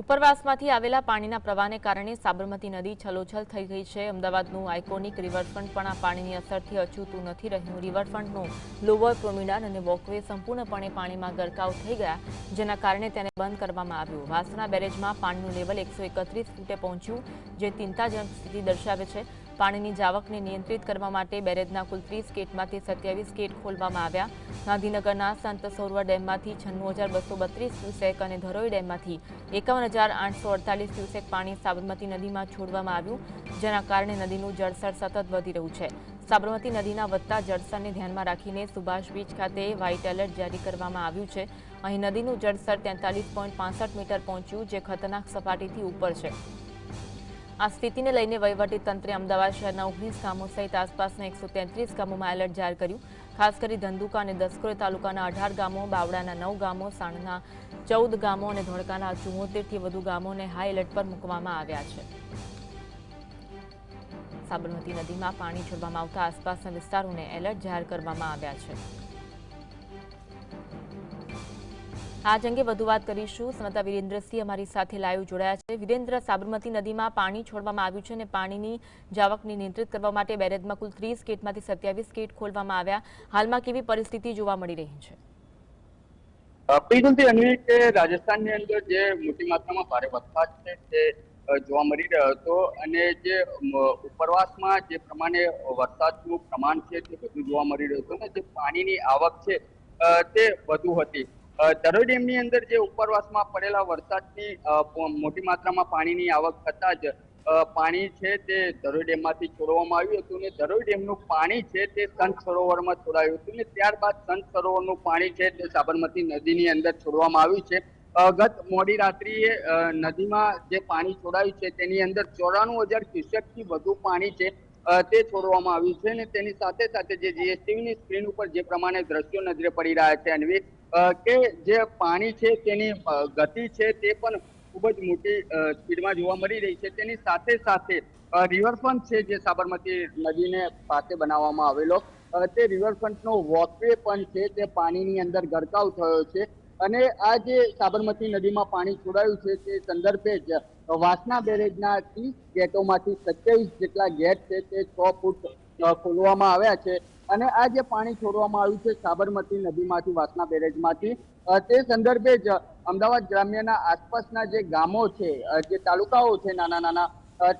ઉપરવાસમાંથી આવેલા પાણીના પ્રવાહને કારણે સાબરમતી નદી છલોછલ થઈ ગઈ છે। અમદાવાદનું આઇકોનિક રિવરફ્રન્ટ પણ આ પાણીની અસરથી અછૂતું નથી રહ્યું। રિવરફ્રન્ટનું લોવર પ્રોમિનાર અને વોકવે સંપૂર્ણપણે પાણીમાં ગરકાવ થઈ ગયા, જેના કારણે તેને બંધ કરવામાં આવ્યું। વાસણા બેરેજમાં પાણીનું લેવલ 131 ફૂટે પહોંચ્યું, જે ચિંતાજનક સ્થિતિ દર્શાવે છે। પાણીની જાવકને નિયંત્રિત કરવા માટે બેરેજના કુલ 30 ગેટમાંથી 27 ગેટ ખોલવામાં આવ્યા। ગાંધીનગરના સંત સરોવર ડેમમાંથી 96,232 ક્યુસેક અને ધરોઈ ડેમમાંથી 51,848 ક્યુસેક પાણી સાબરમતી નદીમાં છોડવામાં આવ્યું, જેના કારણે નદીનું જળસ્તર સતત વધી રહ્યું છે। સાબરમતી નદીના વધતા જળસ્તરને ધ્યાનમાં રાખીને સુભાષ બીચ ખાતે વ્હાઇટ એલર્ટ જારી કરવામાં આવ્યું છે। અહીં નદીનું જળસ્તર 43.65 મીટર પહોંચ્યું, જે ખતરનાક સપાટીથી ઉપર છે। આ સ્થિતિને લઈને વહીવટીતંત્રે અમદાવાદ શહેરના 19 ગામો સહિત આસપાસના 133 ગામોમાં એલર્ટ જાહેર કર્યું। ખાસ કરી ધંધુકા અને દસક્રોઈ તાલુકાના 18 ગામો, બાવળાના 9 ગામો, સાણના 14 ગામો અને ધોળકાના 74થી વધુ ગામોને હાઈ એલર્ટ પર મૂકવામાં આવ્યા છે। સાબરમતી નદીમાં પાણી છોડવામાં આવતા આસપાસના વિસ્તારોને એલર્ટ જાહેર કરવામાં આવ્યા છે। આજ અંગે વધુ વાત કરીશું। સંવાદદાતા વિરેન્દ્રસિંહ અમારી સાથે લાઈવ જોડાયા છે। વિરેન્દ્ર, સાબરમતી નદીમાં પાણી છોડવામાં આવ્યું છે અને પાણીની જાવકને નિયંત્રિત કરવા માટે બેરેજમાં કુલ 30 ગેટમાંથી 27 ગેટ ખોલવામાં આવ્યા। હાલમાં કેવી પરિસ્થિતિ જોવા મળી રહી છે? બિલકુલથી અન્વી કે રાજસ્થાનની અંદર જે મોટી માત્રામાં ભારે વરસાદ છે તે જોવા મળી રહ્યો હતો અને જે ઉપરવાસમાં જે પ્રમાણે વરસાદનું પ્રમાણ છે તે વધુ જોવા મળી રહ્યું હતું અને જે પાણીની આવક છે તે વધુ હતી। ધરોઈ ડેમની અંદર જે ઉપરવાસમાં પડેલા વરસાદની મોટી માત્રામાં પાણીની આવક થતા જ પાણી છે તે ધરોઈ ડેમમાંથી છોડવામાં આવ્યું હતું અને ધરોઈ ડેમનું પાણી છે તે સંત સરોવરમાં છોડાયું હતું અને ત્યારબાદ સંત સરોવરનું પાણી છે તે સાબરમતી નદીની અંદર છોડવામાં આવ્યું છે। ગત મોડી રાત્રિએ નદીમાં જે પાણી છોડાયું છે તેની અંદર 94,000 ક્યુસેકથી વધુ પાણી છે તે છોડવામાં આવ્યું છે અને તેની સાથે સાથે જે જીએસટીવીની સ્ક્રીન ઉપર જે પ્રમાણે દ્રશ્યો નજરે પડી રહ્યા છે અન્વી કે જે પાણી છે તેની ગતિ છે તે પણ ખૂબ જ મોટી સ્પીડમાં જોવા મળી રહી છે। તેની સાથે સાથે રિવરફ્રન્ટ છે જે સાબરમતી નદીને પાસે બનાવવામાં આવેલો તે રિવરફ્રન્ટનો વોકવે પણ છે તે પાણીની અંદર ગરકાવ થયો છે અને આ જે સાબરમતી નદીમાં પાણી છોડાયું છે તે સંદર્ભે જ વાસણા બેરેજના 30 ગેટોમાંથી 27 જેટલા ગેટ છે તે 6 ફૂટ ખોલવામાં આવ્યા છે અને આ જે પાણી છોડવામાં આવ્યું છે સાબરમતી નદીમાંથી વાસણા બેરેજમાંથી તે સંદર્ભે જ અમદાવાદ ગ્રામ્યના આસપાસના જે ગામો છે, જે તાલુકાઓ છે નાના નાના,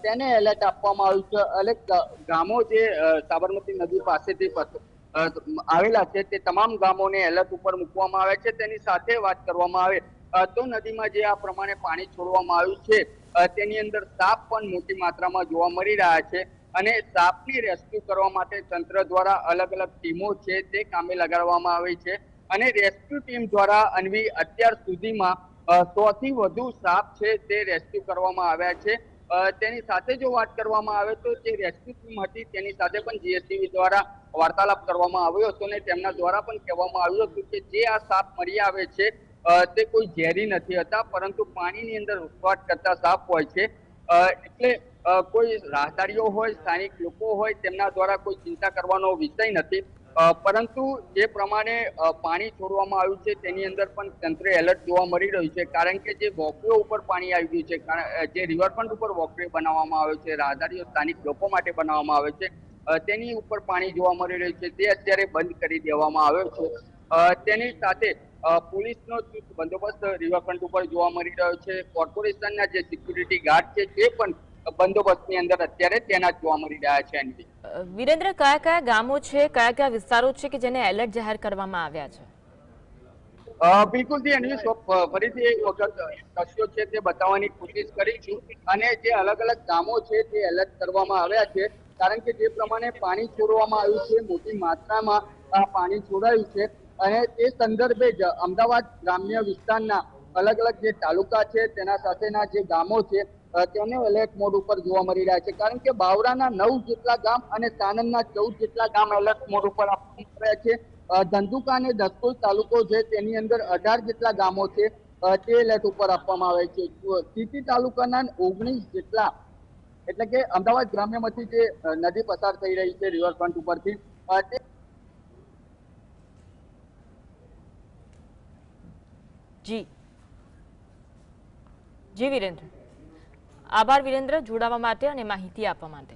તેને એલર્ટ આપવામાં આવ્યું છે। અનેક ગામો જે સાબરમતી નદી પાસેથી આવેલા છે તે તમામ ગામોને એલર્ટ ઉપર મૂકવામાં આવે છે। તેની સાથે વાત કરવામાં આવે તો નદીમાં જે આ પ્રમાણે પાણી છોડવામાં આવ્યું છે તેની અંદર સાપ પણ મોટી માત્રામાં જોવા મળી રહ્યા છે અને સાપની રેસ્ક્યુ કરવા માટે તંત્ર દ્વારા અલગ અલગ ટીમો છે તે કામે લગાડવામાં આવી છે અને રેસ્ક્યુ ટીમ દ્વારા અન્વી અત્યાર સુધીમાં 100 થી વધુ સાપ છે તે રેસ્ક્યુ કરવામાં આવ્યા છે। તેની સાથે જો વાત કરવામાં આવે તો જે રેસ્ક્યુ ટીમ હતી તેની સાથે પણ જીએસટીવી દ્વારા વાર્તાલાપ કરવામાં આવ્યો હતો અને તેમના દ્વારા પણ કહેવામાં આવ્યું હતું કે જે આ સાપ મળી આવે છે તે કોઈ ઝેરી નથી હતા, પરંતુ પાણીની અંદર ઉસવાટ કરતા સાપ હોય છે। એટલે કોઈ રાહદારીઓ હોય, સ્થાનિક લોકો હોય, તેમના દ્વારા કોઈ ચિંતા કરવાનો વિષય નથી, પરંતુ જે પ્રમાણે પાણી છોડવામાં આવ્યું છે તેની અંદર પણ તંત્રે એલર્ટ જોવા મળી રહ્યું છે, કારણ કે જે વોકવે ઉપર પાણી આવી ગયું છે, જે રિવરફ્રન્ટ ઉપર વોકવે બનાવવામાં આવે છે, રાહદારીઓ સ્થાનિક લોકો માટે બનાવવામાં આવે છે, તેની ઉપર પાણી જોવા મળી રહ્યું છે તે અત્યારે બંધ કરી દેવામાં આવ્યો છે। તેની સાથે પોલીસનો ચુસ્ત બંદોબસ્ત રિવરફ્રન્ટ ઉપર જોવા મળી રહ્યો છે। કોર્પોરેશનના જે સિક્યુરિટી ગાર્ડ છે તે પણ બંદોબસ્તની અંદર અત્યારે તૈનાત જોવા મળી રહ્યા છે। વિરેન્દ્ર, કયા કયા ગામો છે, કયા કયા વિસ્તારો છે કે જેને એલર્ટ જાહેર કરવામાં આવ્યા છે? બિલકુલથી અન્વી ફરીથી એક વખત દ્રશ્યો છે તે બતાવવાની કોશિશ કરીશું અને જે અલગ અલગ ગામો છે તે એલર્ટ કરવામાં આવ્યા છે, કારણ કે જે પ્રમાણે પાણી છોડવામાં આવ્યું છે, મોટી માત્રામાં પાણી છોડાયું છે અને તે સંદર્ભે જ અમદાવાદ ગ્રામ્ય વિસ્તારના અલગ અલગ જે તાલુકા છે તેના સાથેના જે ગામો છે તેને એલર્ટ મોડ ઉપર જોવા મળી રહ્યા છે, કારણ કે બાવરાના 9 જેટલા ગામ અને સાણંદના 14 જેટલા ગામ એલર્ટ મોડ ઉપર આપવામાં આવ્યા છે। ધંધુકા અને દસકોઈ તાલુકો છે તેની અંદર 18 જેટલા ગામો છે તે એલર્ટ ઉપર આપવામાં આવે છે। સિટી તાલુકાના 19 જેટલા, એટલે કે અમદાવાદ ગ્રામ્યમાંથી જે નદી પસાર થઈ રહી છે રિવરફ્રન્ટ ઉપરથી, જી જી વિરેન્દ્ર, આભાર વિરેન્દ્ર, જોડાવા માટે અને માહિતી આપવા માટે.